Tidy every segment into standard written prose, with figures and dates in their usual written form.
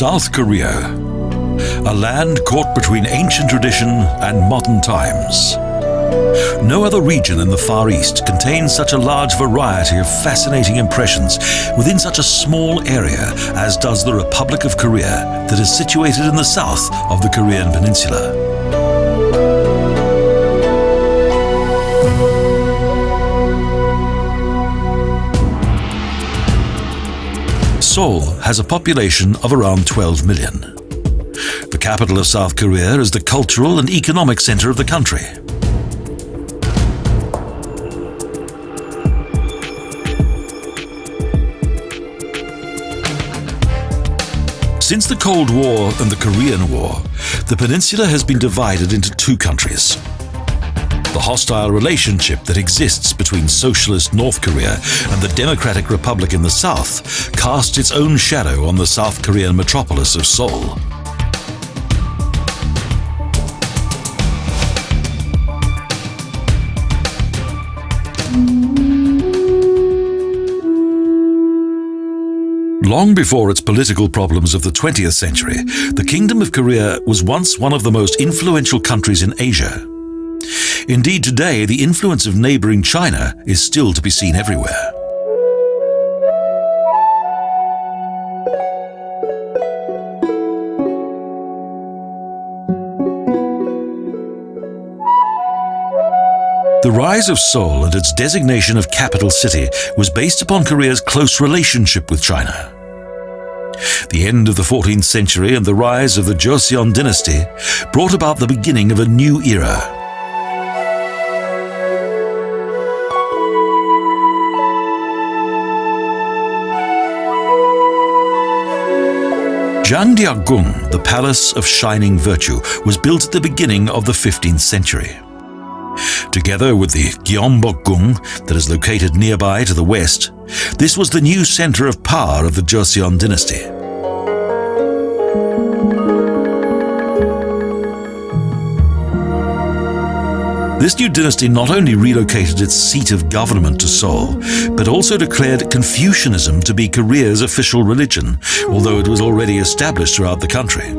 South Korea, a land caught between ancient tradition and modern times. No other region in the Far East contains such a large variety of fascinating impressions within such a small area as does the Republic of Korea that is situated in the south of the Korean Peninsula. Seoul has a population of around 12 million. The capital of South Korea is the cultural and economic center of the country. Since the Cold War and the Korean War, the peninsula has been divided into two countries. The hostile relationship that exists between socialist North Korea and the Democratic Republic in the south casts its own shadow on the South Korean metropolis of Seoul. Long before its political problems of the 20th century, the Kingdom of Korea was once one of the most influential countries in Asia. Indeed, today, the influence of neighboring China is still to be seen everywhere. The rise of Seoul and its designation of capital city was based upon Korea's close relationship with China. The end of the 14th century and the rise of the Joseon Dynasty brought about the beginning of a new era. Changdeokgung, the Palace of Shining Virtue, was built at the beginning of the 15th century. Together with the Gyeongbokgung that is located nearby to the west, this was the new center of power of the Joseon Dynasty. This new dynasty not only relocated its seat of government to Seoul, but also declared Confucianism to be Korea's official religion, although it was already established throughout the country.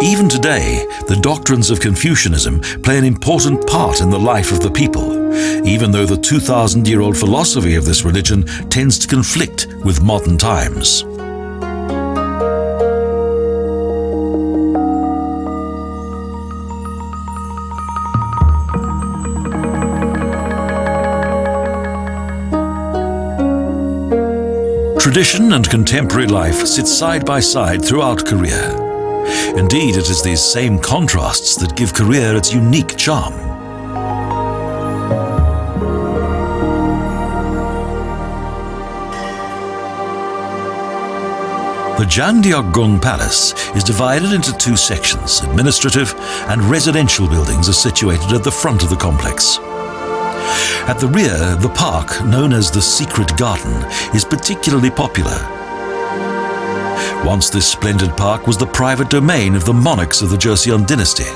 Even today, the doctrines of Confucianism play an important part in the life of the people, even though the 2,000-year-old philosophy of this religion tends to conflict with modern times. Tradition and contemporary life sit side by side throughout Korea. Indeed, it is these same contrasts that give Korea its unique charm. The Changdeokgung Palace is divided into two sections. Administrative and residential buildings are situated at the front of the complex. At the rear, the park, known as the Secret Garden, is particularly popular. Once this splendid park was the private domain of the monarchs of the Joseon Dynasty.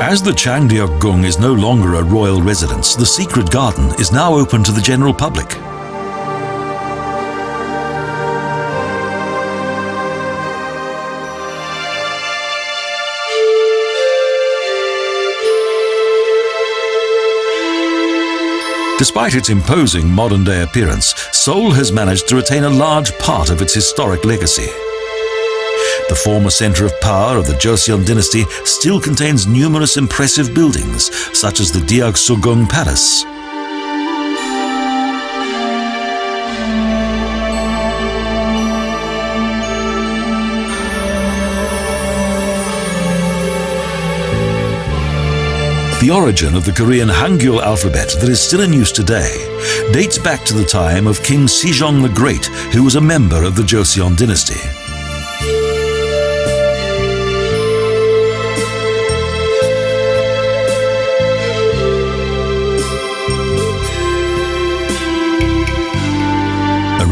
As the Changdeokgung is no longer a royal residence, the Secret Garden is now open to the general public. Despite its imposing modern-day appearance, Seoul has managed to retain a large part of its historic legacy. The former center of power of the Joseon Dynasty still contains numerous impressive buildings, such as the Deoksu Gun Palace. The origin of the Korean Hangul alphabet that is still in use today dates back to the time of King Sejong the Great, who was a member of the Joseon Dynasty.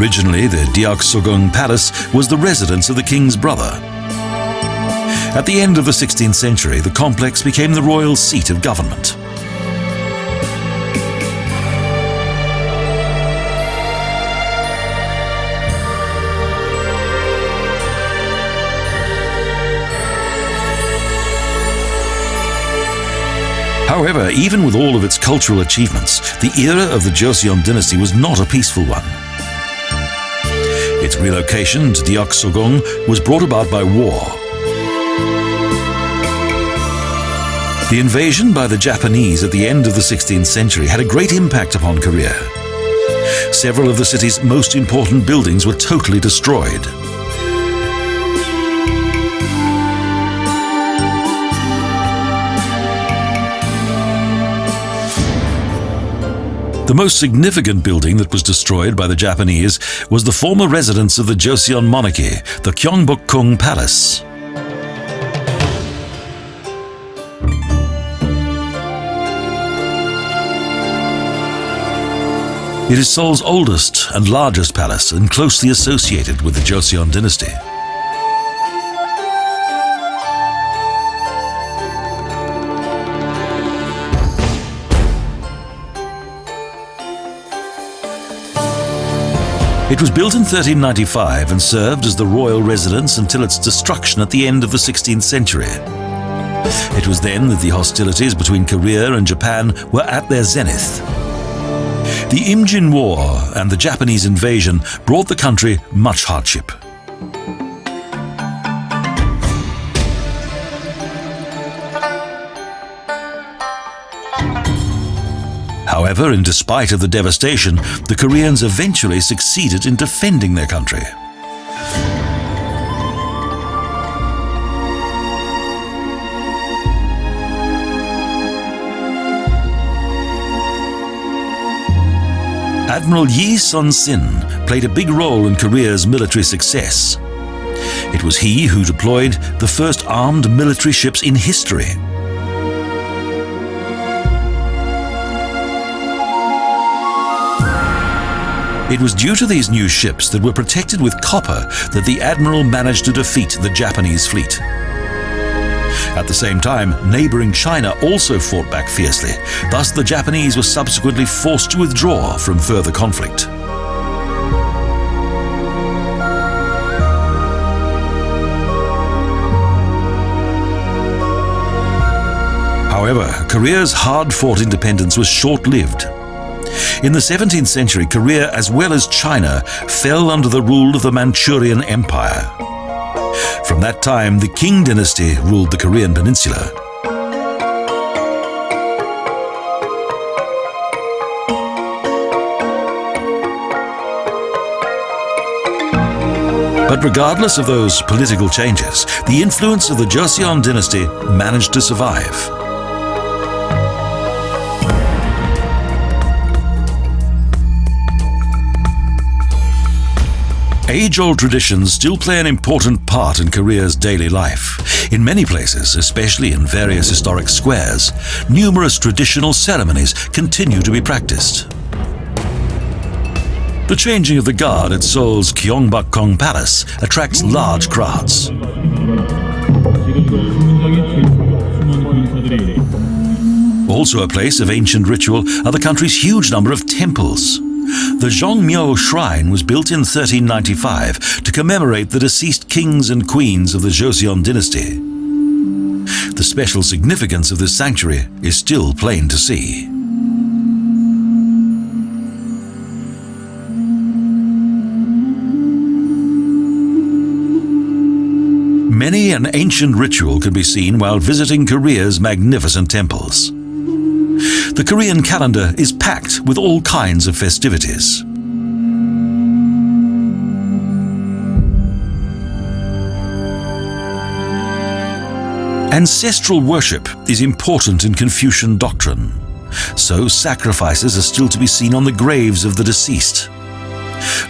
Originally, the Deoksu Gun Palace was the residence of the king's brother. At the end of the 16th century, the complex became the royal seat of government. However, even with all of its cultural achievements, the era of the Joseon Dynasty was not a peaceful one. Its relocation to Gyeongju was brought about by war. The invasion by the Japanese at the end of the 16th century had a great impact upon Korea. Several of the city's most important buildings were totally destroyed. The most significant building that was destroyed by the Japanese was the former residence of the Joseon monarchy, the Gyeongbokgung Palace. It is Seoul's oldest and largest palace and closely associated with the Joseon Dynasty. It was built in 1395 and served as the royal residence until its destruction at the end of the 16th century. It was then that the hostilities between Korea and Japan were at their zenith. The Imjin War and the Japanese invasion brought the country much hardship. However, in despite of the devastation, the Koreans eventually succeeded in defending their country. Admiral Yi Sun-sin played a big role in Korea's military success. It was he who deployed the first armed military ships in history. It was due to these new ships that were protected with copper that the admiral managed to defeat the Japanese fleet. At the same time, neighboring China also fought back fiercely. Thus, the Japanese were subsequently forced to withdraw from further conflict. However, Korea's hard-fought independence was short-lived. In the 17th century, Korea, as well as China, fell under the rule of the Manchurian Empire. From that time, the Qing dynasty ruled the Korean peninsula. But regardless of those political changes, the influence of the Joseon dynasty managed to survive. Age-old traditions still play an important part in Korea's daily life. In many places, especially in various historic squares, numerous traditional ceremonies continue to be practiced. The changing of the guard at Seoul's Gyeongbokgung Palace attracts large crowds. Also a place of ancient ritual are the country's huge number of temples. The Zhang Yao Shrine was built in 1395 to commemorate the deceased kings and queens of the Joseon Dynasty. The special significance of this sanctuary is still plain to see. Many an ancient ritual can be seen while visiting Korea's magnificent temples. The Korean calendar is packed with all kinds of festivities. Ancestral worship is important in Confucian doctrine, so sacrifices are still to be seen on the graves of the deceased.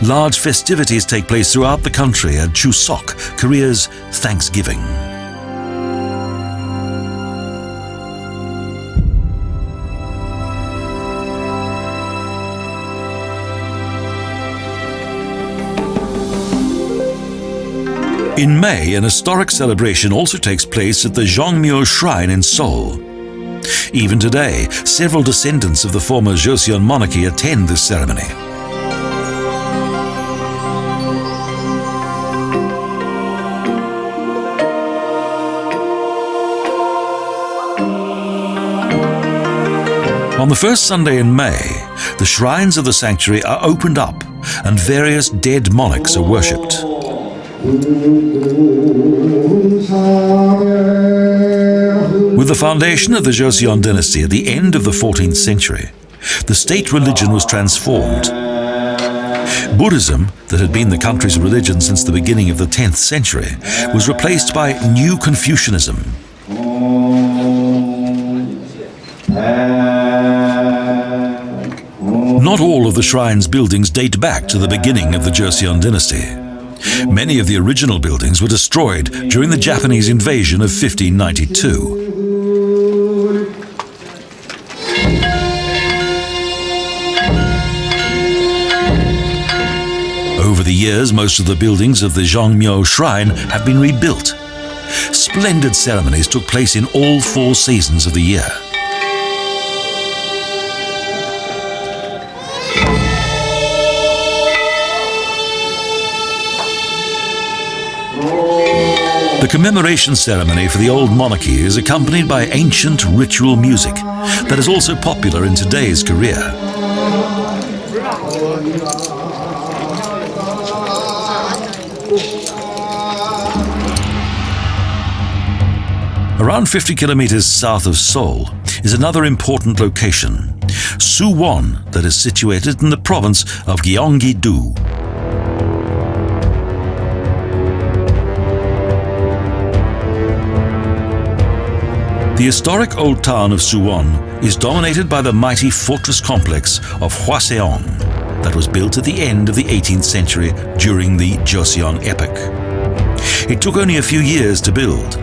Large festivities take place throughout the country at Chuseok, Korea's Thanksgiving. In May, an historic celebration also takes place at the Zhang Yao Shrine in Seoul. Even today, several descendants of the former Joseon monarchy attend this ceremony. On the first Sunday in May, the shrines of the sanctuary are opened up and various dead monarchs are worshipped. With the foundation of the Joseon Dynasty at the end of the 14th century, the state religion was transformed. Buddhism, that had been the country's religion since the beginning of the 10th century, was replaced by New Confucianism. Not all of the shrine's buildings date back to the beginning of the Joseon Dynasty. Many of the original buildings were destroyed during the Japanese invasion of 1592. Over the years, most of the buildings of the Zhang Yao Shrine have been rebuilt. Splendid ceremonies took place in all 4 seasons of the year. The commemoration ceremony for the old monarchy is accompanied by ancient ritual music that is also popular in today's Korea. Around 50 kilometers south of Seoul is another important location, Suwon, that is situated in the province of Gyeongju. The historic old town of Suwon is dominated by the mighty fortress complex of Hwaseong that was built at the end of the 18th century during the Joseon epoch. It took only a few years to build.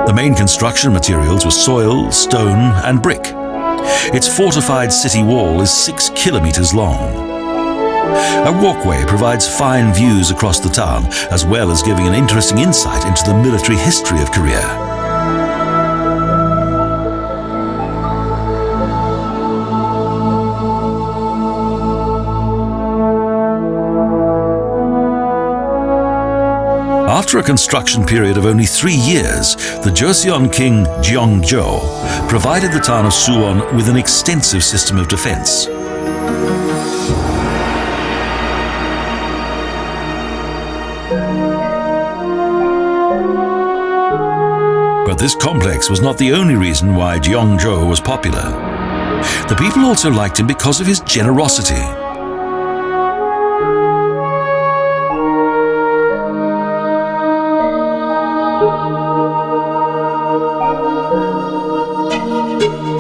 The main construction materials were soil, stone, and brick. Its fortified city wall is 6 kilometers long. A walkway provides fine views across the town, as well as giving an interesting insight into the military history of Korea. After a construction period of only 3 years, the Joseon king Gyeongju provided the town of Suwon with an extensive system of defense. But this complex was not the only reason why Gyeongju was popular. The people also liked him because of his generosity.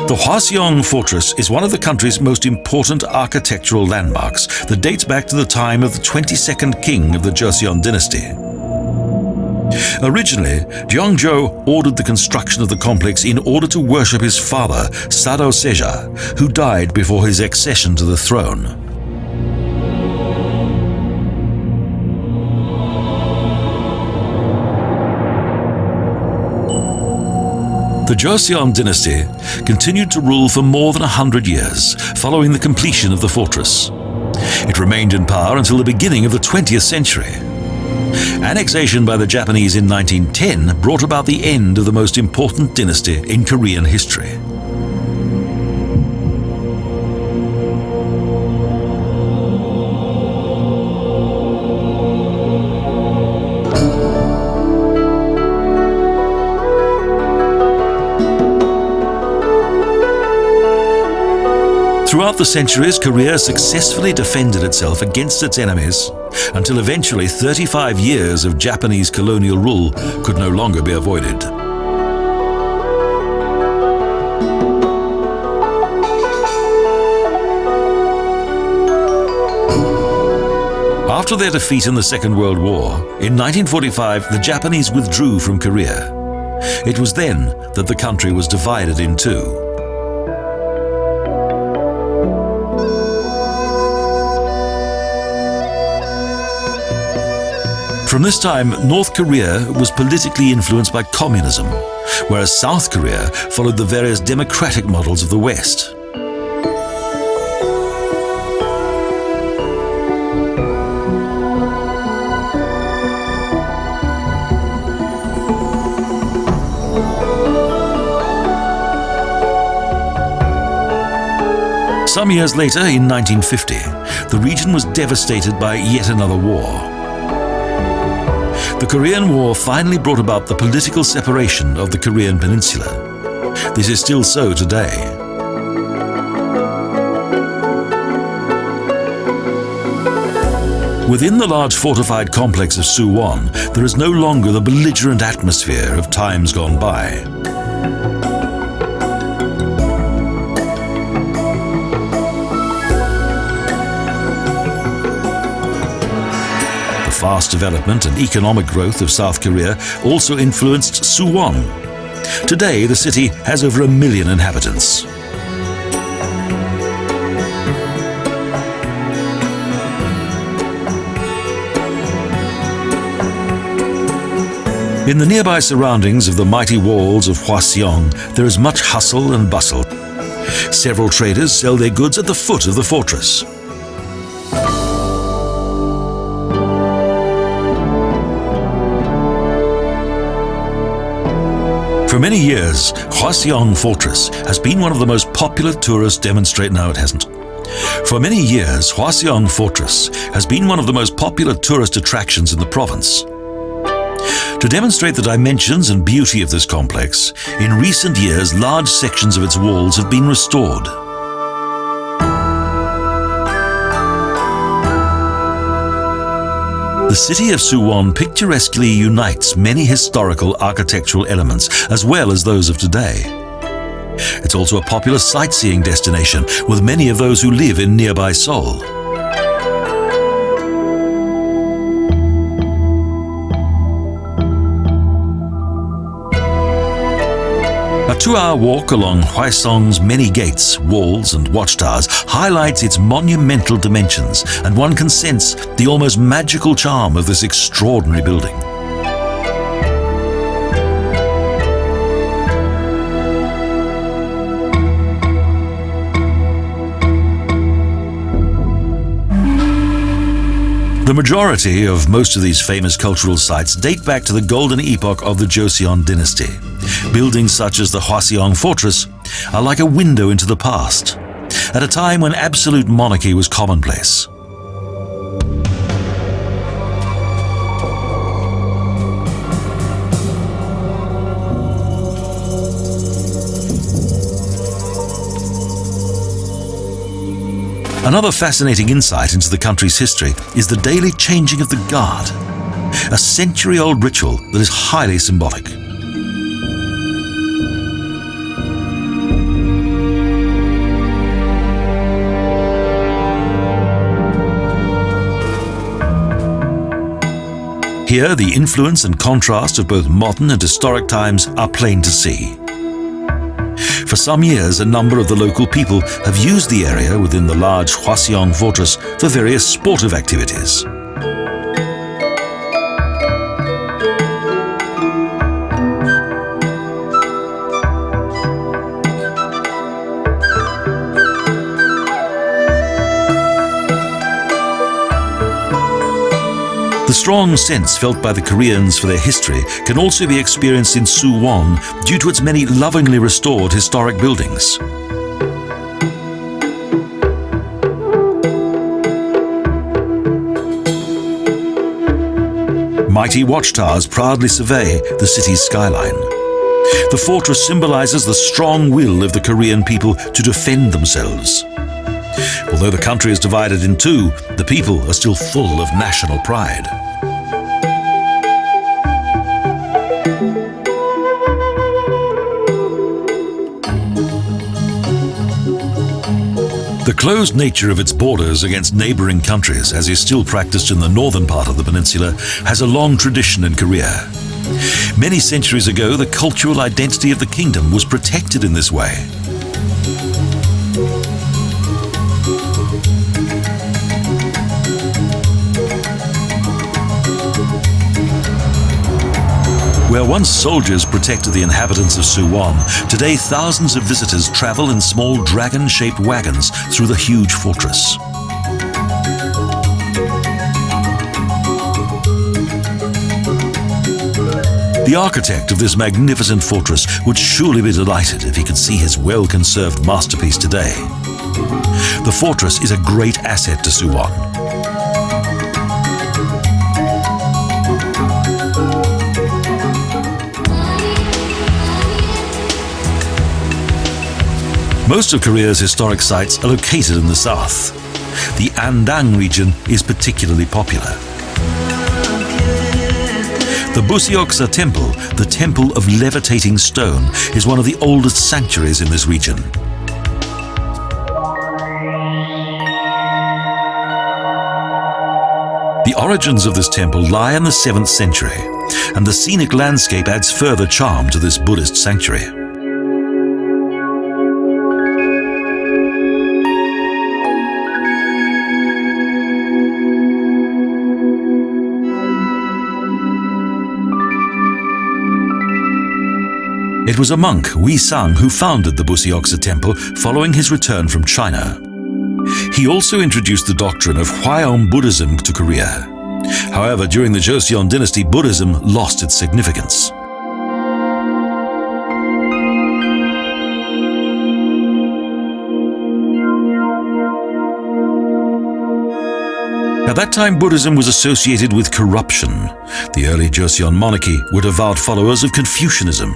The Hwaseong Fortress is one of the country's most important architectural landmarks that dates back to the time of the 22nd king of the Joseon Dynasty. Originally, Gyeongju ordered the construction of the complex in order to worship his father, Sado Seja, who died before his accession to the throne. The Joseon Dynasty continued to rule for more than 100 years, following the completion of the fortress. It remained in power until the beginning of the 20th century. Annexation by the Japanese in 1910 brought about the end of the most important dynasty in Korean history. Throughout the centuries, Korea successfully defended itself against its enemies until eventually 35 years of Japanese colonial rule could no longer be avoided. After their defeat in the Second World War, in 1945 the Japanese withdrew from Korea. It was then that the country was divided in two. From this time, North Korea was politically influenced by communism, whereas South Korea followed the various democratic models of the West. Some years later, in 1950, the region was devastated by yet another war. The Korean War finally brought about the political separation of the Korean Peninsula. This is still so today. Within the large fortified complex of Suwon, there is no longer the belligerent atmosphere of times gone by. Fast development and economic growth of South Korea also influenced Suwon. Today, the city has over 1 million inhabitants. In the nearby surroundings of the mighty walls of Hwaseong, there is much hustle and bustle. Several traders sell their goods at the foot of the fortress. For many years, Hwaseong Fortress has been one of the most popular tourist demonstrations. No, it hasn't. For many years, Hwaseong Fortress has been one of the most popular tourist attractions in the province. To demonstrate the dimensions and beauty of this complex, in recent years, large sections of its walls have been restored. The city of Suwon picturesquely unites many historical architectural elements as well as those of today. It's also a popular sightseeing destination with many of those who live in nearby Seoul. A 2-hour walk along Hwaseong's many gates, walls and watchtowers highlights its monumental dimensions, and one can sense the almost magical charm of this extraordinary building. The majority of most of these famous cultural sites date back to the golden epoch of the Joseon Dynasty. Buildings such as the Hwaseong Fortress are like a window into the past, at a time when absolute monarchy was commonplace. Another fascinating insight into the country's history is the daily changing of the guard, a century-old ritual that is highly symbolic. Here, the influence and contrast of both modern and historic times are plain to see. For some years, a number of the local people have used the area within the large Hwaseong Fortress for various sportive activities. The strong sense felt by the Koreans for their history can also be experienced in Suwon due to its many lovingly restored historic buildings. Mighty watchtowers proudly survey the city's skyline. The fortress symbolizes the strong will of the Korean people to defend themselves. Although the country is divided in two, the people are still full of national pride. The closed nature of its borders against neighboring countries, as is still practiced in the northern part of the peninsula, has a long tradition in Korea. Many centuries ago, the cultural identity of the kingdom was protected in this way. Where once soldiers protected the inhabitants of Suwon, today thousands of visitors travel in small dragon-shaped wagons through the huge fortress. The architect of this magnificent fortress would surely be delighted if he could see his well-conserved masterpiece today. The fortress is a great asset to Suwon. Most of Korea's historic sites are located in the south. The Andang region is particularly popular. The Buseoksa Temple, the Temple of Levitating Stone, is one of the oldest sanctuaries in this region. The origins of this temple lie in the 7th century, and the scenic landscape adds further charm to this Buddhist sanctuary. It was a monk, Hwaseong, who founded the Buseoksa Temple following his return from China. He also introduced the doctrine of Hwaseong Buddhism to Korea. However, during the Joseon Dynasty, Buddhism lost its significance. At that time, Buddhism was associated with corruption. The early Joseon monarchy were devout followers of Confucianism.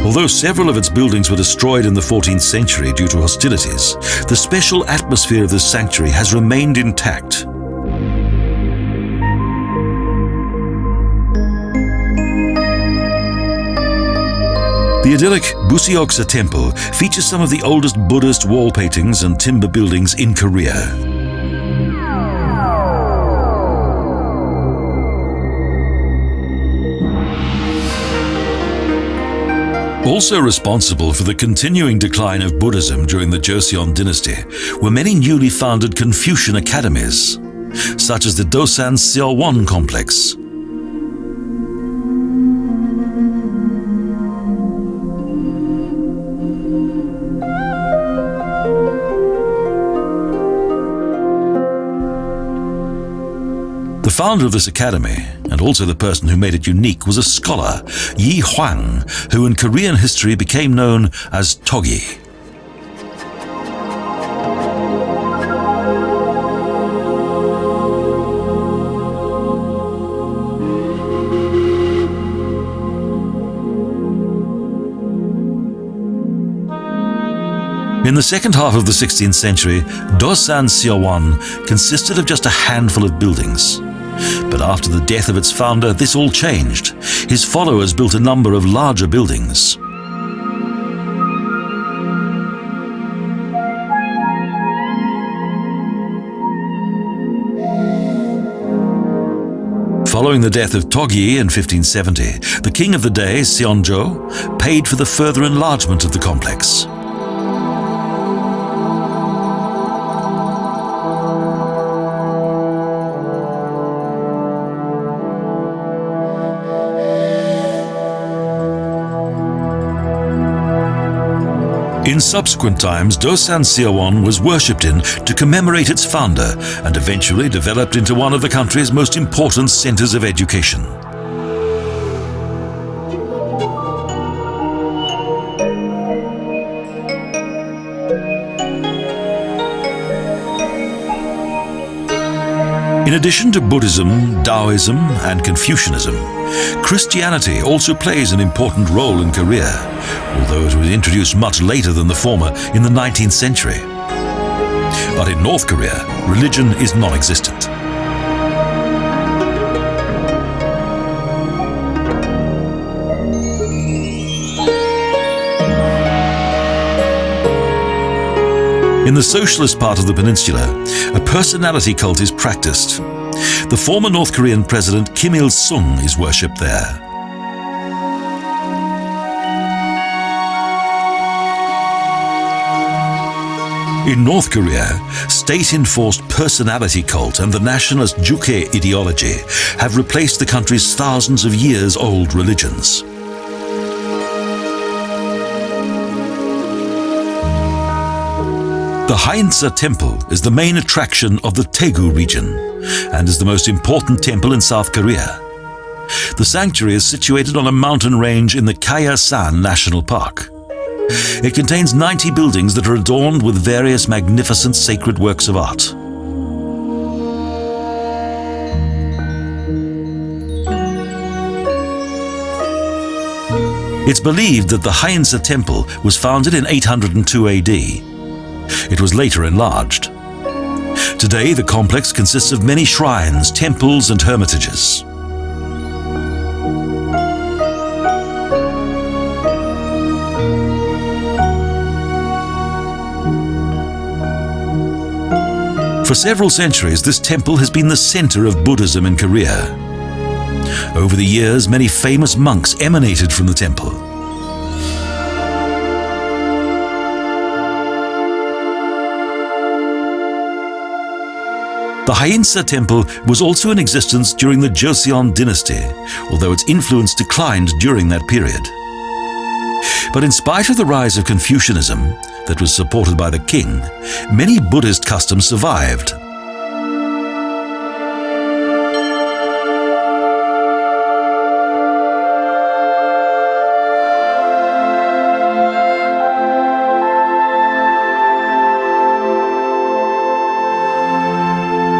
Although several of its buildings were destroyed in the 14th century due to hostilities, the special atmosphere of this sanctuary has remained intact. The idyllic Buseoksa Temple features some of the oldest Buddhist wall paintings and timber buildings in Korea. Also responsible for the continuing decline of Buddhism during the Joseon Dynasty were many newly founded Confucian academies, such as the Suwon complex. The founder of this academy, and also the person who made it unique, was a scholar, Yi Hwang, who in Korean history became known as Togi. In the second half of the 16th century, Suwon consisted of just a handful of buildings. But after the death of its founder, this all changed. His followers built a number of larger buildings. Following the death of Togi in 1570, the king of the day, Seonjo, paid for the further enlargement of the complex. In subsequent times, Suwon was worshipped in to commemorate its founder and eventually developed into one of the country's most important centers of education. In addition to Buddhism, Taoism, and Confucianism, Christianity also plays an important role in Korea, although it was introduced much later than the former in the 19th century. But in North Korea, religion is non-existent. In the socialist part of the peninsula, a personality cult is practiced. The former North Korean president Kim Il-sung is worshipped there. In North Korea, state-enforced personality cult and the nationalist Juche ideology have replaced the country's thousands of years-old religions. The Haeinsa Temple is the main attraction of the Taegu region and is the most important temple in South Korea. The sanctuary is situated on a mountain range in the Gyeongju National Park. It contains 90 buildings that are adorned with various magnificent sacred works of art. It's believed that the Haeinsa Temple was founded in 802 AD. It was later enlarged. Today, the complex consists of many shrines, temples, and hermitages. For several centuries, this temple has been the center of Buddhism in Korea. Over the years, many famous monks emanated from the temple. The Haeinsa Temple was also in existence during the Joseon Dynasty, although its influence declined during that period. But in spite of the rise of Confucianism, that was supported by the king, many Buddhist customs survived.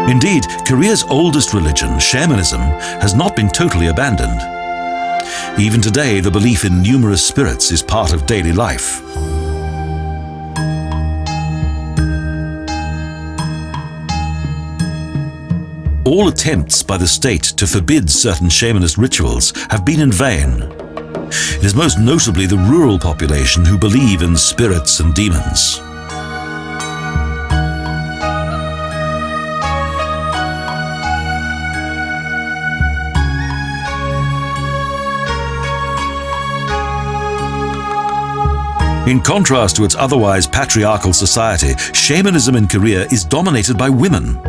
Indeed, Korea's oldest religion, shamanism, has not been totally abandoned. Even today, the belief in numerous spirits is part of daily life. All attempts by the state to forbid certain shamanist rituals have been in vain. It is most notably the rural population who believe in spirits and demons. In contrast to its otherwise patriarchal society, shamanism in Korea is dominated by women.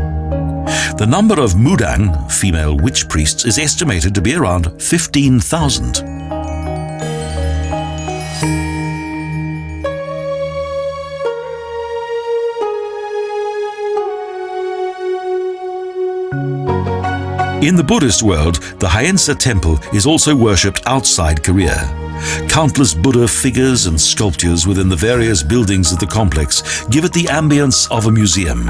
The number of mudang, female witch priests, is estimated to be around 15,000. In the Buddhist world, the Haeinsa Temple is also worshipped outside Korea. Countless Buddha figures and sculptures within the various buildings of the complex give it the ambience of a museum.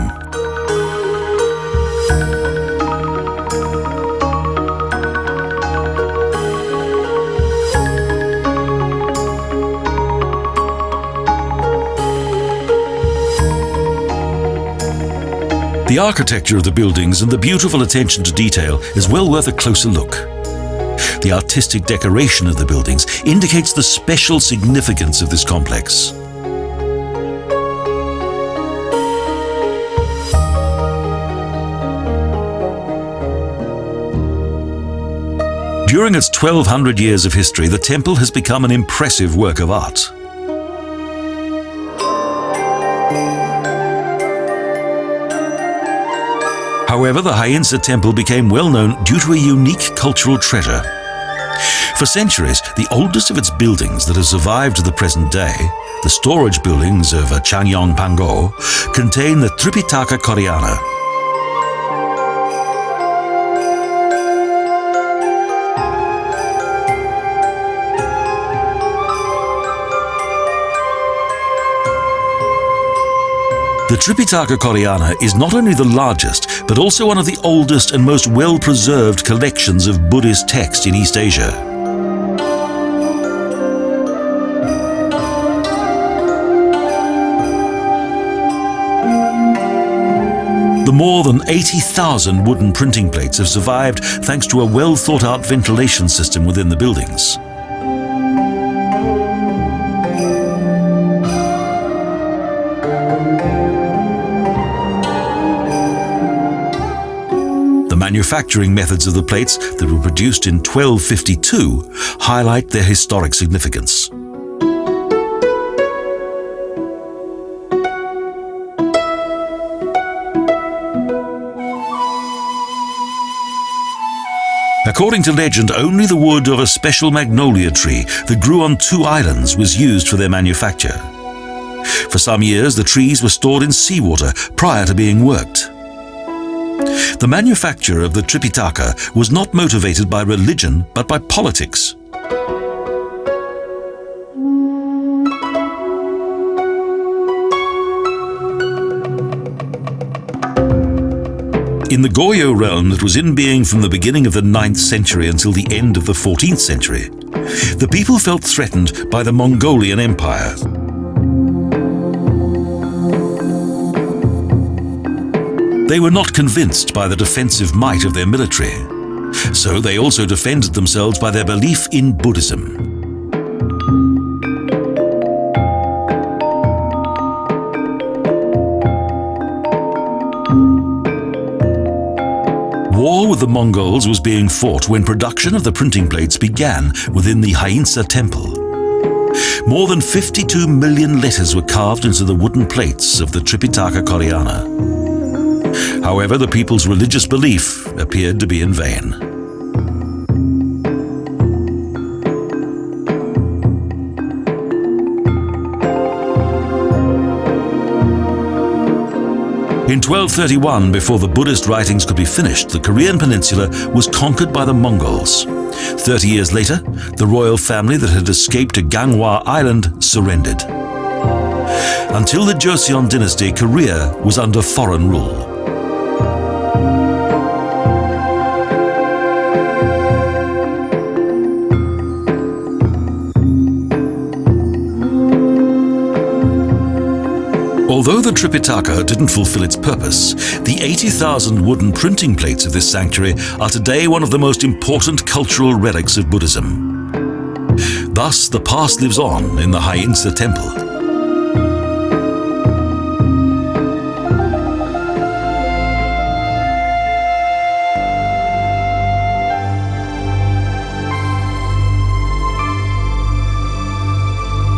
The architecture of the buildings and the beautiful attention to detail is well worth a closer look. The artistic decoration of the buildings indicates the special significance of this complex. During its 1,200 years of history, the temple has become an impressive work of art. However, the Haeinsa Temple became well known due to a unique cultural treasure. For centuries, the oldest of its buildings that have survived to the present day, the storage buildings of Changdeokgung, contain the Tripitaka Koreana. The Tripitaka Koreana is not only the largest, but also one of the oldest and most well-preserved collections of Buddhist text in East Asia. The more than 80,000 wooden printing plates have survived thanks to a well-thought-out ventilation system within the buildings. Manufacturing methods of the plates that were produced in 1252 highlight their historic significance. According to legend, only the wood of a special magnolia tree that grew on 2 islands was used for their manufacture. For some years, the trees were stored in seawater prior to being worked. The manufacture of the Tripitaka was not motivated by religion, but by politics. In the Goryeo realm that was in being from the beginning of the 9th century until the end of the 14th century, the people felt threatened by the Mongolian Empire. They were not convinced by the defensive might of their military, so they also defended themselves by their belief in Buddhism. War with the Mongols was being fought when production of the printing plates began within the Haeinsa Temple. More than 52 million letters were carved into the wooden plates of the Tripitaka Koreana. However, the people's religious belief appeared to be in vain. In 1231, before the Buddhist writings could be finished, the Korean peninsula was conquered by the Mongols. 30 years later, the royal family that had escaped to Ganghwa Island surrendered. Until the Joseon Dynasty, Korea was under foreign rule. Although the Tripitaka didn't fulfill its purpose, the 80,000 wooden printing plates of this sanctuary are today one of the most important cultural relics of Buddhism. Thus, the past lives on in the Haeinsa Temple.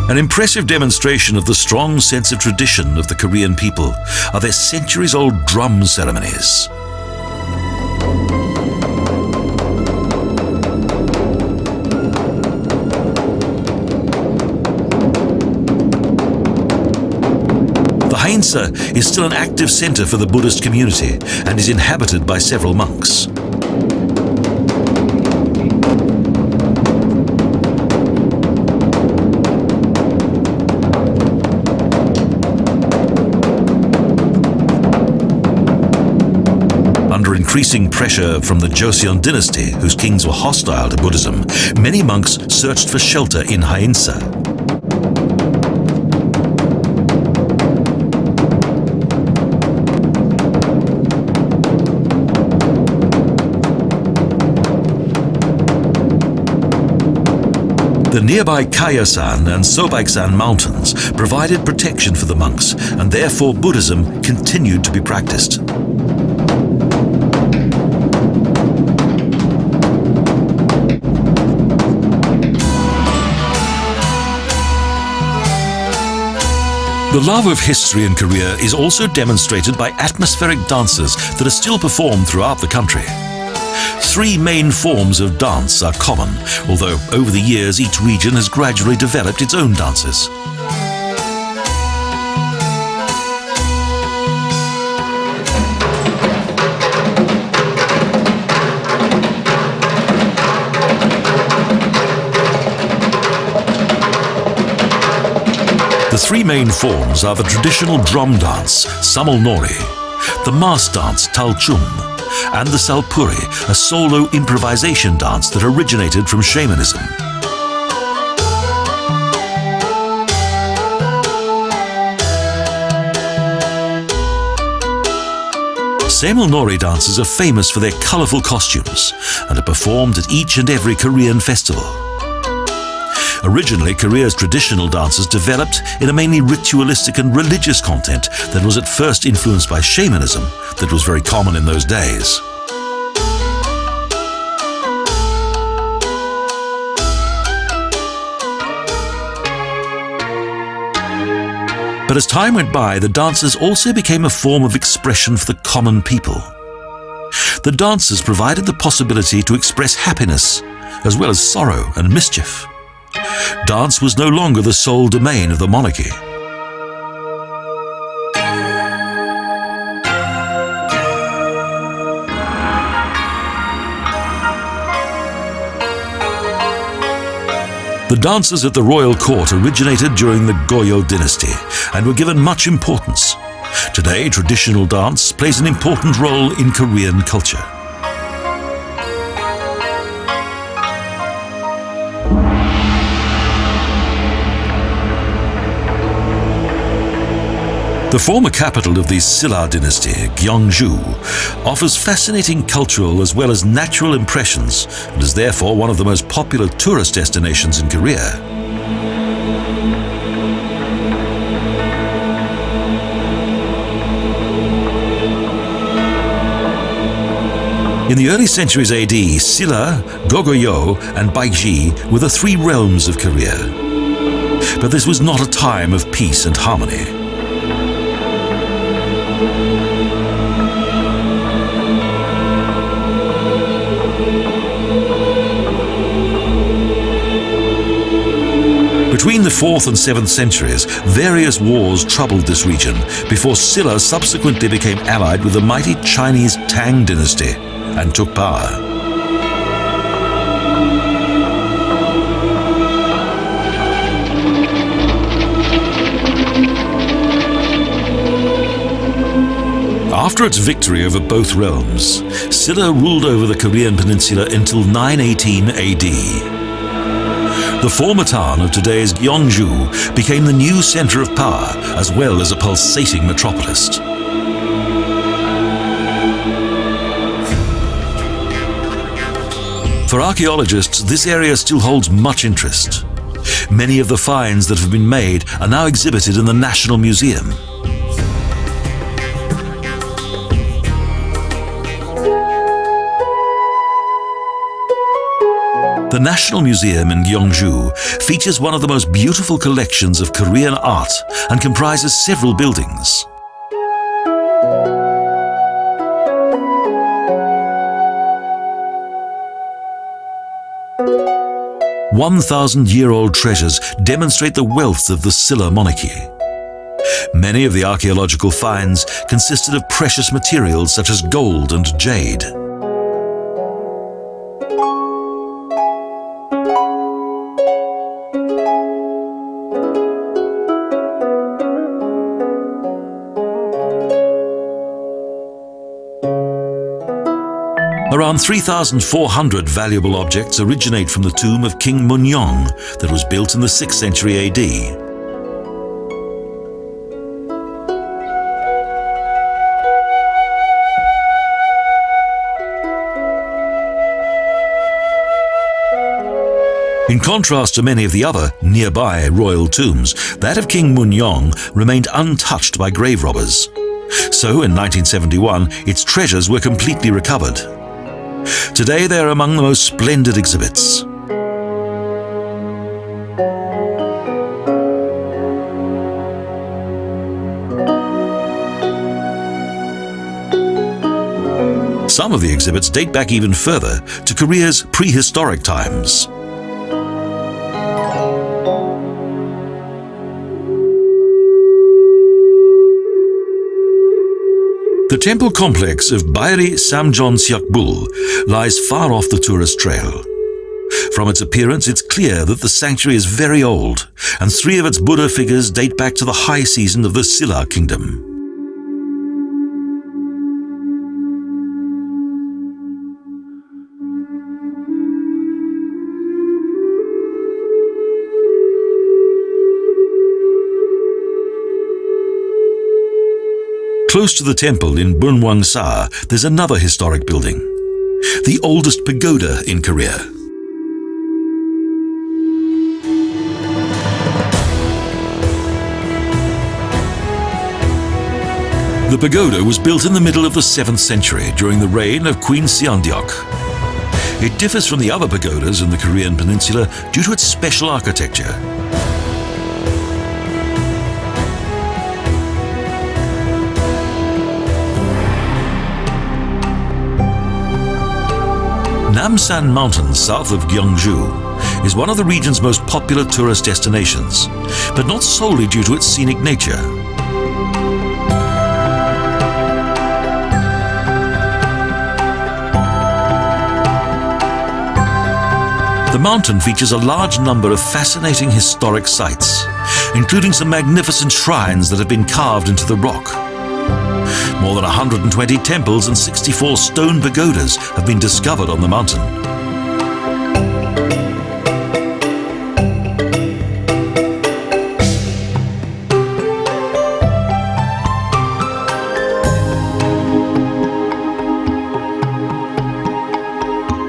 An impressive demonstration of the strong sense of tradition of the Korean people are their centuries-old drum ceremonies. The Haeinsa is still an active center for the Buddhist community and is inhabited by several monks. Under increasing pressure from the Joseon Dynasty, whose kings were hostile to Buddhism, many monks searched for shelter in Haeinsa. The nearby Kayosan and Sobaeksan mountains provided protection for the monks, and therefore Buddhism continued to be practiced. The love of history in Korea is also demonstrated by atmospheric dances that are still performed throughout the country. 3 main forms of dance are common, although over the years each region has gradually developed its own dances. The 3 main forms are the traditional drum dance, Samulnori, the mass dance, Talchum, and the Salpuri, a solo improvisation dance that originated from shamanism. Samulnori dances are famous for their colorful costumes and are performed at each and every Korean festival. Originally, Korea's traditional dances developed in a mainly ritualistic and religious content that was at first influenced by shamanism that was very common in those days. But as time went by, the dances also became a form of expression for the common people. The dances provided the possibility to express happiness, as well as sorrow and mischief. Dance was no longer the sole domain of the monarchy. The dances at the royal court originated during the Goryeo dynasty and were given much importance. Today, traditional dance plays an important role in Korean culture. The former capital of the Silla dynasty, Gyeongju, offers fascinating cultural as well as natural impressions and is therefore one of the most popular tourist destinations in Korea. In the early centuries AD, Silla, Goguryeo and Baekje were the three realms of Korea. But this was not a time of peace and harmony. Between the 4th and 7th centuries, various wars troubled this region before Silla subsequently became allied with the mighty Chinese Tang dynasty and took power. After its victory over both realms, Silla ruled over the Korean peninsula until 918 AD. The former town of today's Gyeongju became the new center of power as well as a pulsating metropolis. For archaeologists, this area still holds much interest. Many of the finds that have been made are now exhibited in the National Museum. The National Museum in Gyeongju features one of the most beautiful collections of Korean art and comprises several buildings. "1,000-year-old treasures demonstrate the wealth of the Silla monarchy. Many of the archaeological finds consisted of precious materials such as gold and jade. Around 3,400 valuable objects originate from the tomb of King Mignon that was built in the 6th century AD. In contrast to many of the other nearby royal tombs, that of King Mignon remained untouched by grave robbers. So in 1971, its treasures were completely recovered. Today they are among the most splendid exhibits. Some of the exhibits date back even further to Korea's prehistoric times. The temple complex of Baeri Samjeonseokbul lies far off the tourist trail. From its appearance, it's clear that the sanctuary is very old, and 3 of its Buddha figures date back to the high season of the Silla kingdom. Close to the temple in Bunwangsa, there's another historic building, the oldest pagoda in Korea. The pagoda was built in the middle of the 7th century during the reign of Queen Seondeok. It differs from the other pagodas in the Korean peninsula due to its special architecture. Namsan Mountain, south of Gyeongju, is one of the region's most popular tourist destinations, but not solely due to its scenic nature. The mountain features a large number of fascinating historic sites, including some magnificent shrines that have been carved into the rock. More than 120 temples and 64 stone pagodas have been discovered on the mountain.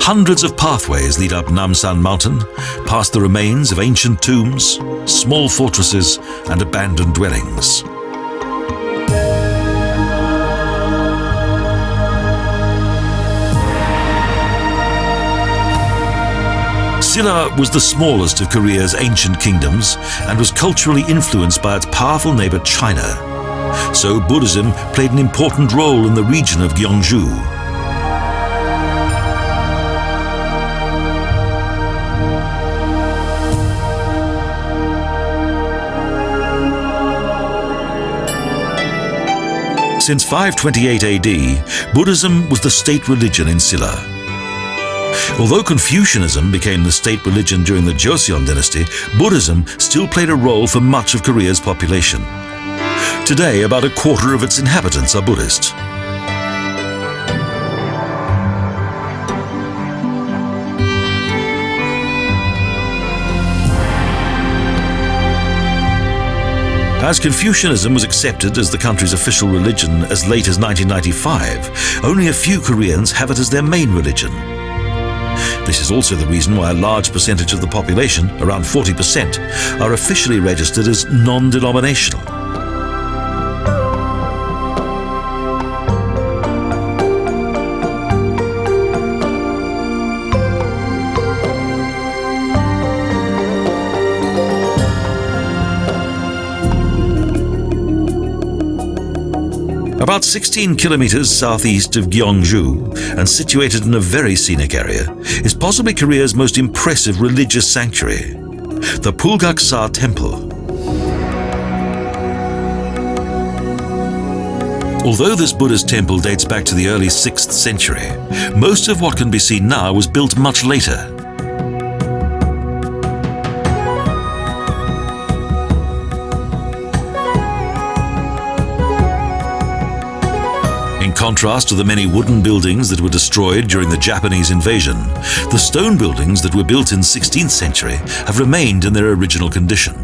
Hundreds of pathways lead up Namsan Mountain, past the remains of ancient tombs, small fortresses, and abandoned dwellings. Silla was the smallest of Korea's ancient kingdoms and was culturally influenced by its powerful neighbor China. So Buddhism played an important role in the region of Gyeongju. Since 528 AD, Buddhism was the state religion in Silla. Although Confucianism became the state religion during the Joseon Dynasty, Buddhism still played a role for much of Korea's population. Today, about a quarter of its inhabitants are Buddhist. As Confucianism was accepted as the country's official religion as late as 1995, only a few Koreans have it as their main religion. This is also the reason why a large percentage of the population, around 40%, are officially registered as non-denominational. About 16 kilometers southeast of Gyeongju, and situated in a very scenic area, is possibly Korea's most impressive religious sanctuary, the Buseoksa Temple. Although this Buddhist temple dates back to the early 6th century, most of what can be seen now was built much later. In contrast to the many wooden buildings that were destroyed during the Japanese invasion, the stone buildings that were built in the 16th century have remained in their original condition.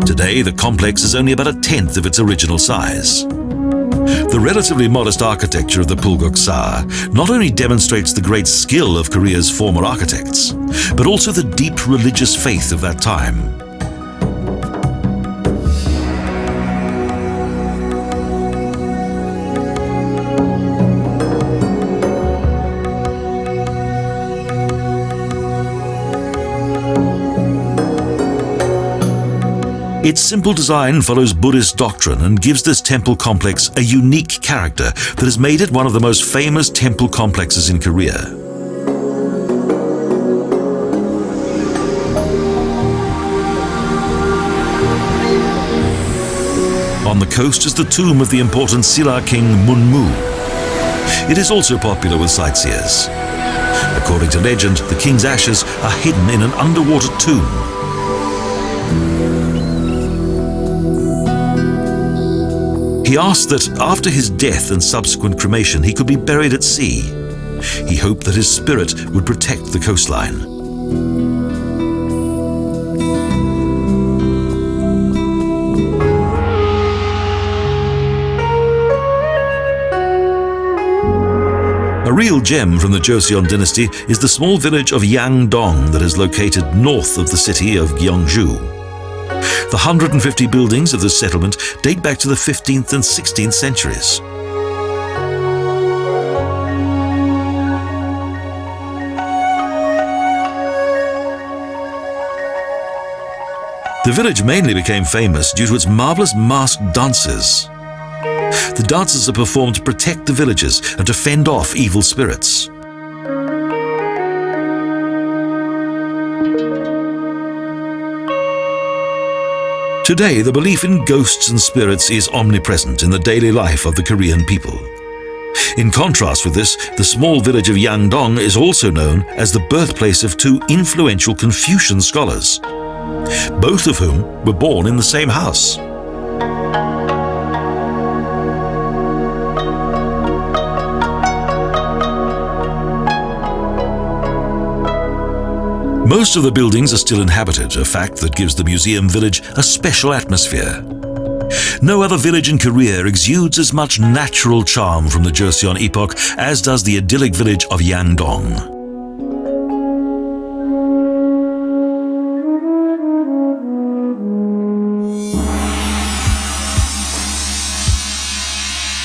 Today, the complex is only about a tenth of its original size. The relatively modest architecture of the Buseoksa not only demonstrates the great skill of Korea's former architects, but also the deep religious faith of that time. Its simple design follows Buddhist doctrine and gives this temple complex a unique character that has made it one of the most famous temple complexes in Korea. On the coast is the tomb of the important Silla king Munmu. It is also popular with sightseers. According to legend, the king's ashes are hidden in an underwater tomb. He asked that after his death and subsequent cremation he could be buried at sea. He hoped that his spirit would protect the coastline. A real gem from the Joseon Dynasty is the small village of Yangdong that is located north of the city of Gyeongju. The 150 buildings of this settlement date back to the 15th and 16th centuries. The village mainly became famous due to its marvelous masked dances. The dances are performed to protect the villagers and to fend off evil spirits. Today, the belief in ghosts and spirits is omnipresent in the daily life of the Korean people. In contrast with this, the small village of Yangdong is also known as the birthplace of two influential Confucian scholars, both of whom were born in the same house. Most of the buildings are still inhabited, a fact that gives the museum village a special atmosphere. No other village in Korea exudes as much natural charm from the Joseon epoch as does the idyllic village of Yangdong.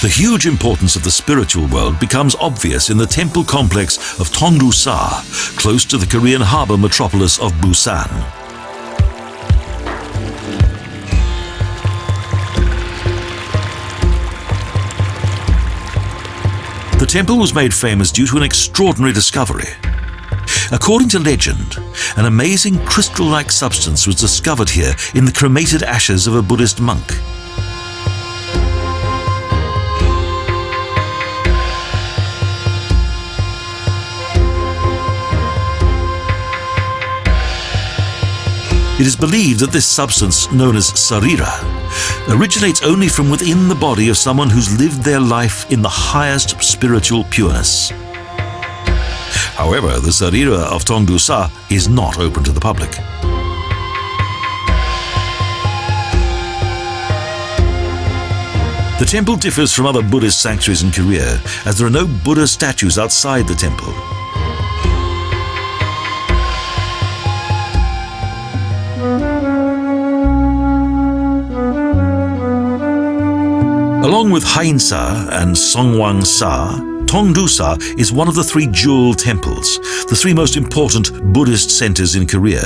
The huge importance of the spiritual world becomes obvious in the temple complex of Tongdu-sa, close to the Korean harbour metropolis of Busan. The temple was made famous due to an extraordinary discovery. According to legend, an amazing crystal-like substance was discovered here in the cremated ashes of a Buddhist monk. It is believed that this substance, known as sarira, originates only from within the body of someone who's lived their life in the highest spiritual pureness. However, the sarira of Tongdu-sa is not open to the public. The temple differs from other Buddhist sanctuaries in Korea, as there are no Buddha statues outside the temple. Along with Haeinsa and Songwang-sa, Tongdu-sa is one of the three jewel temples, the three most important Buddhist centers in Korea.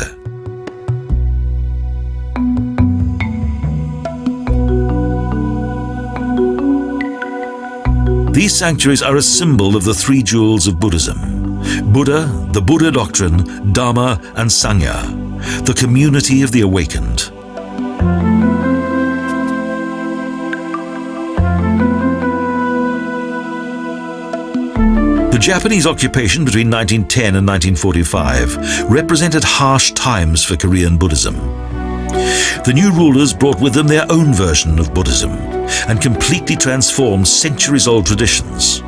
These sanctuaries are a symbol of the three jewels of Buddhism: Buddha, the Buddha doctrine, Dharma, and Sangha, the community of the awakened. The Japanese occupation between 1910 and 1945 represented harsh times for Korean Buddhism. The new rulers brought with them their own version of Buddhism and completely transformed centuries-old traditions.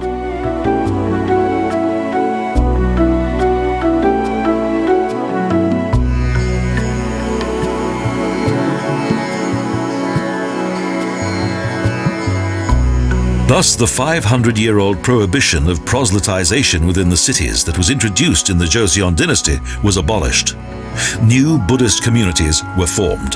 Thus, the 500-year-old prohibition of proselytization within the cities that was introduced in the Joseon Dynasty was abolished. New Buddhist communities were formed.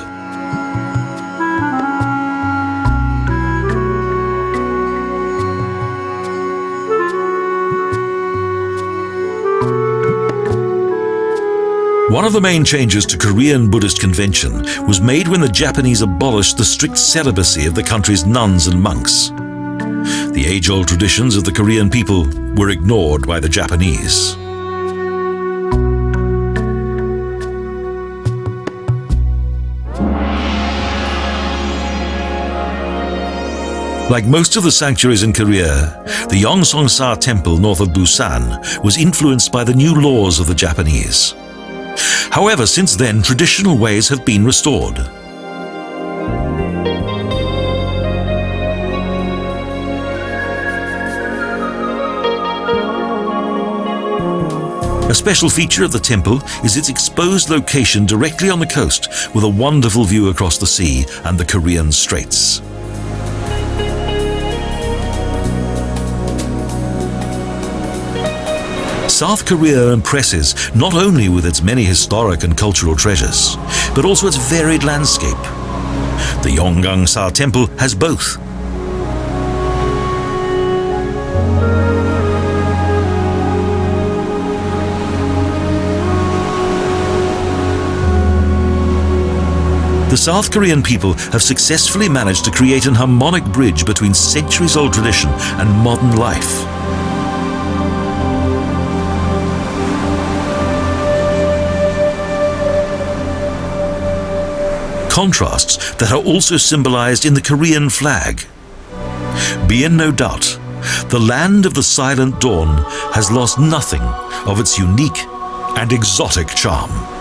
One of the main changes to Korean Buddhist convention was made when the Japanese abolished the strict celibacy of the country's nuns and monks. The age-old traditions of the Korean people were ignored by the Japanese. Like most of the sanctuaries in Korea, the Yeongseongsa Temple north of Busan was influenced by the new laws of the Japanese. However, since then, traditional ways have been restored. A special feature of the temple is its exposed location directly on the coast, with a wonderful view across the sea and the Korean Straits. South Korea impresses not only with its many historic and cultural treasures, but also its varied landscape. The Yeongseongsa Temple has both. The The South Korean people have successfully managed to create an harmonic bridge between centuries-old tradition and modern life. Contrasts that are also symbolized in the Korean flag. Be in no doubt, the land of the silent dawn has lost nothing of its unique and exotic charm.